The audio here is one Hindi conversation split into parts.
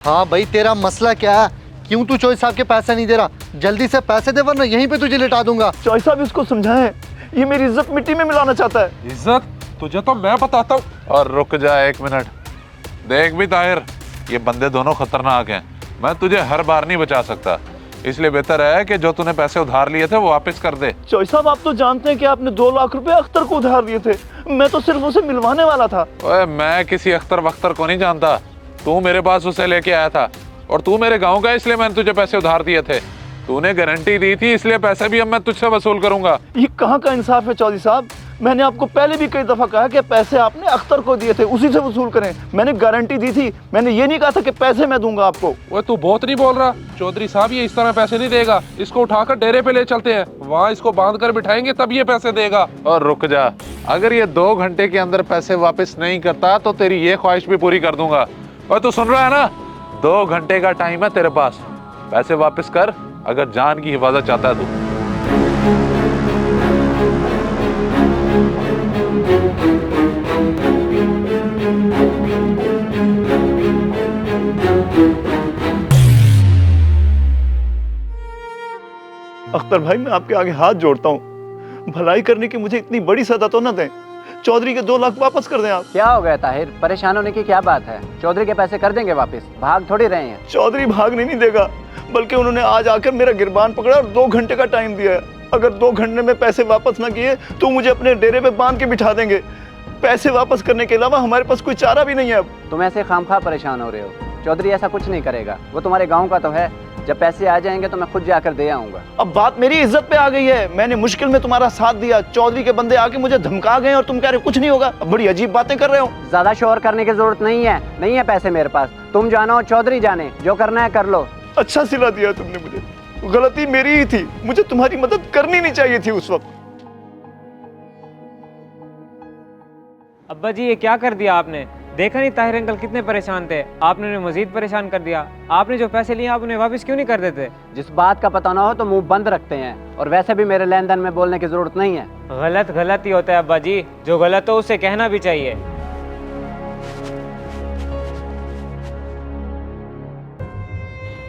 हाँ भाई, तेरा मसला क्या है? क्यों तू चौधरी साहब के पैसे नहीं दे रहा? जल्दी से पैसे दे वरना यहीं पे तुझे लिटा दूंगा। चौधरी साहब इसको समझाएं, ये मेरी इज्जत मिट्टी में मिलाना चाहता है। इज्जत तुझे तो मैं बताता हूँ। और रुक जा एक मिनट, देख भी ताहिर, ये बंदे दोनों खतरनाक हैं। मैं तुझे हर बार नहीं बचा सकता, इसलिए बेहतर है कि जो तूने पैसे उधार लिए थे वो वापस कर दे। चौधरी साहब आप तो जानते हैं कि आपने 2 लाख रुपए अख्तर को उधार दिए थे। मैं तो सिर्फ उसे मिलवाने वाला था। ओए मैं किसी अख्तर वख्तर को नहीं जानता, तू मेरे पास उसे लेके आया था और तू मेरे गांव का, इसलिए मैंने तुझे पैसे उधार दिए थे। तूने गारंटी दी थी, इसलिए पैसे भी अब मैं तुझसे वसूल करूंगा। ये कहाँ का इंसाफ है चौधरी साहब? मैंने आपको पहले भी कई दफा कहा कि पैसे आपने अख्तर को दिए थे, उसी से वसूल करें। मैंने गारंटी दी थी, मैंने ये नहीं कहा था कि पैसे मैं दूंगा आपको। ओए तू बहुत नहीं बोल रहा। चौधरी साहब ये इस तरह पैसे नहीं देगा, इसको उठाकर डेरे पे ले चलते हैं, वहाँ इसको बांध कर बिठाएंगे तब ये पैसे देगा। और रुक जा, अगर ये 2 घंटे के अंदर पैसे वापस नहीं करता तो तेरी ये ख्वाहिश भी पूरी कर दूंगा। और तू सुन रहा है ना, 2 घंटे का टाइम है तेरे पास, पैसे वापस कर अगर जान की हिफाजत चाहता है तू। अख्तर भाई मैं आपके आगे हाथ जोड़ता हूँ, भलाई करने की मुझे इतनी बड़ी सजा तो न दें। चौधरी के 2 लाख वापस कर दें आप। क्या हो गया ताहिर, परेशान होने की क्या बात है? चौधरी के पैसे कर देंगे वापस, भाग थोड़ी रहे हैं। चौधरी भागने नहीं देगा, बल्कि उन्होंने आज आकर मेरा गिरबान पकड़ा और 2 घंटे का टाइम दिया है। अगर 2 घंटे में पैसे वापस न किए तो मुझे अपने डेरे पे बांध के बिठा देंगे। पैसे वापस करने के अलावा हमारे पास कोई चारा भी नहीं है अब। तुम ऐसे खामखा परेशान हो रहे हो, चौधरी ऐसा कुछ नहीं करेगा, वो तुम्हारे गाँव का तो है। जब पैसे आ जाएंगे तो मैं खुद जाकर दे आऊंगा। अब बात मेरी इज्जत पे आ गई है, मैंने मुश्किल में तुम्हारा साथ दिया, चौधरी के बंदे आके मुझे धमका गए और तुम कह रहे हो कुछ नहीं होगा। अब बड़ी अजीब बातें कर रहे हो। ज्यादा शोर करने की जरूरत नहीं है पैसे मेरे पास। तुम जानो, चौधरी जाने, जो करना है कर लो। अच्छा सिला दिया तुमने मुझे, गलती मेरी ही थी, मुझे तुम्हारी मदद करनी नहीं चाहिए थी उस वक्त। अब्बा जी ये क्या कर दिया आपने? देखा नहीं ताहिर अंकल कितने परेशान थे, आपने उन्हें मजीद परेशान कर दिया। आपने जो पैसे लिए आप उन्हें वापस क्यों नहीं कर देते? जिस बात का पता ना हो तो मुंह बंद रखते हैं, और वैसे भी मेरे लेन देन में बोलने की जरूरत नहीं है। गलत गलत ही होता है अब्बा जी, जो गलत हो उसे कहना भी चाहिए।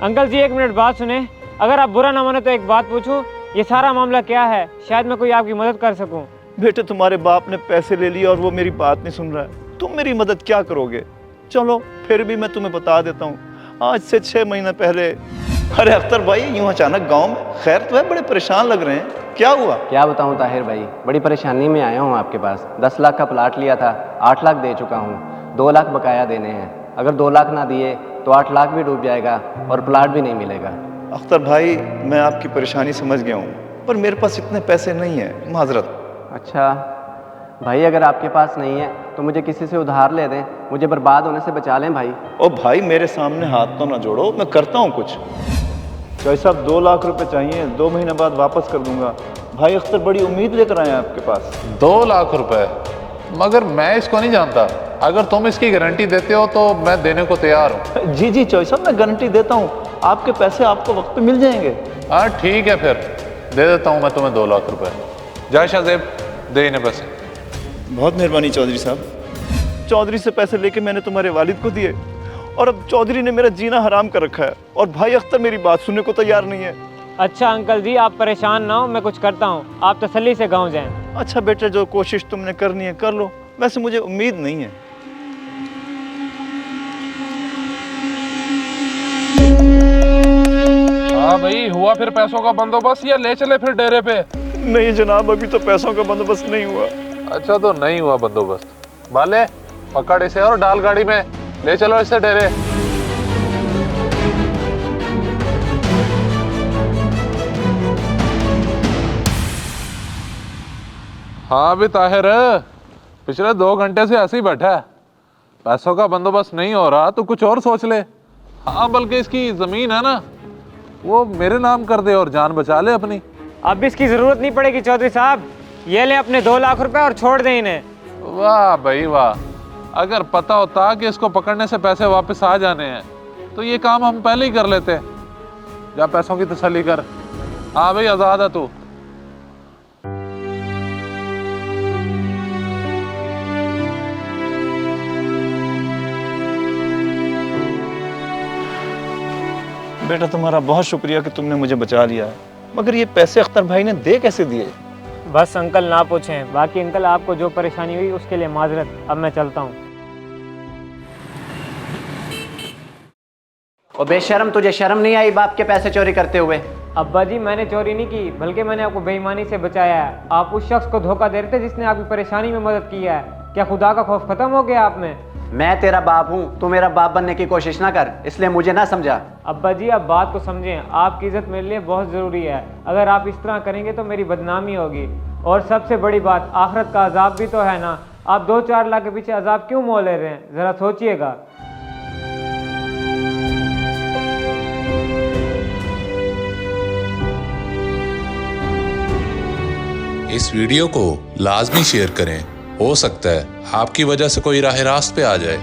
अंकल जी एक मिनट बात सुने, अगर आप बुरा ना माने तो एक बात पूछूं, ये सारा मामला क्या है? शायद मैं कोई आपकी मदद कर सकूं। बेटे तुम्हारे बाप ने पैसे ले लिए और वो मेरी बात नहीं सुन रहा है, तुम मेरी मदद क्या करोगे? चलो फिर भी मैं तुम्हें बता देता हूँ। आज से 6 महीने पहले। अरे अख्तर भाई यूं अचानक गांव में, खैर तो है, बड़े परेशान लग रहे हैं, क्या हुआ? क्या बताऊं ताहिर भाई, बड़ी परेशानी में आया हूँ आपके पास। 10 लाख का प्लाट लिया था, 8 लाख दे चुका हूँ, 2 लाख बकाया देने हैं। अगर 2 लाख ना दिए तो 8 लाख भी डूब जाएगा और प्लाट भी नहीं मिलेगा। अख्तर भाई मैं आपकी परेशानी समझ गया हूँ, पर मेरे पास इतने पैसे नहीं है, माजरत। अच्छा भाई, अगर आपके पास नहीं है तो मुझे किसी से उधार ले दें, मुझे बर्बाद होने से बचा लें भाई। ओ भाई मेरे सामने हाथ तो ना जोड़ो, मैं करता हूँ कुछ। भाई साहब 2 लाख रुपए चाहिए, 2 महीने बाद वापस कर दूंगा। भाई अख्तर बड़ी उम्मीद लेकर आए हैं आपके पास। 2 लाख रुपए? मगर मैं इसको नहीं जानता, अगर तुम इसकी गारंटी देते हो तो मैं देने को तैयार हूँ। जी जी चौधरी साहब मैं गारंटी देता हूँ, आपके पैसे आपको वक्त पे मिल जाएंगे। हाँ ठीक है, फिर दे देता हूँ मैं तुम्हें 2 लाख रुपए। जय शाहजेब, दे इन्हें पैसे। बहुत मेहरबानी चौधरी साहब। चौधरी से पैसे लेके मैंने तुम्हारे वालिद को दिए और अब चौधरी ने मेरा जीना हराम कर रखा है, और भाई अख्तर मेरी बात सुनने को तैयार नहीं है। अच्छा अंकल जी आप परेशान ना हो, मैं कुछ करता हूँ, आप तसल्ली से गाँव जाएं। अच्छा बेटे जो कोशिश तुमने करनी है कर लो, वैसे मुझे उम्मीद नहीं है। हाँ भाई, हुआ फिर पैसों का बंदोबस्त या ले चले फिर डेरे पे? नहीं जनाब अभी तो पैसों का बंदोबस्त नहीं हुआ। अच्छा तो नहीं हुआ बंदोबस्त, बाले पकड़ इसे और डाल गाड़ी में, ले चलो इसे डेरे। हाँ भी ताहिर, पिछले 2 घंटे से ऐसे ही बैठा है, पैसों का बंदोबस्त नहीं हो रहा तो कुछ और सोच ले। हाँ बल्कि इसकी जमीन है ना, वो मेरे नाम कर दे और जान बचा ले अपनी। अब इसकी जरूरत नहीं पड़ेगी चौधरी साहब, ये ले अपने 2 लाख रुपए और छोड़ दें इन्हें। वाह भाई वाह, अगर पता होता कि इसको पकड़ने से पैसे वापस आ जाने हैं तो ये काम हम पहले ही कर लेते। जा पैसों की तसल्ली कर। हाँ भाई आजाद है तू। बेटा तुम्हारा बहुत शुक्रिया कि तुमने मुझे बचा लिया है, मगर ये पैसे अख्तर भाई ने दे कैसे दिए? बस अंकल ना पूछें, बाकी अंकल आपको जो परेशानी हुई उसके लिए माजरत। अब मैं चलता हूँ। और बेशर्म, तुझे शर्म नहीं आई बाप के पैसे चोरी करते हुए? अब्बा जी मैंने चोरी नहीं की, बल्कि मैंने आपको बेईमानी से बचाया है। आप उस शख्स को धोखा दे रहे थे जिसने आपकी परेशानी में मदद की है। क्या खुदा का खौफ खत्म हो गया आप में? मैं तेरा बाप हूँ, तू मेरा बाप बनने की कोशिश ना कर, इसलिए मुझे ना समझा। अब्बा जी आप बात को समझें, आपकी इज्जत मेरे लिए बहुत ज़रूरी है। अगर आप इस तरह करेंगे तो मेरी बदनामी होगी। और सबसे बड़ी बात, आखिरत का अजाब भी तो है ना। आप 2-4 लाख के पीछे अजाब क्यों मोल ले रहे हैं, ज़रा सोचिएगा। इस वीडियो को लाजमी शेयर करें, हो सकता है आपकी वजह से कोई राह रास्त पे आ जाए।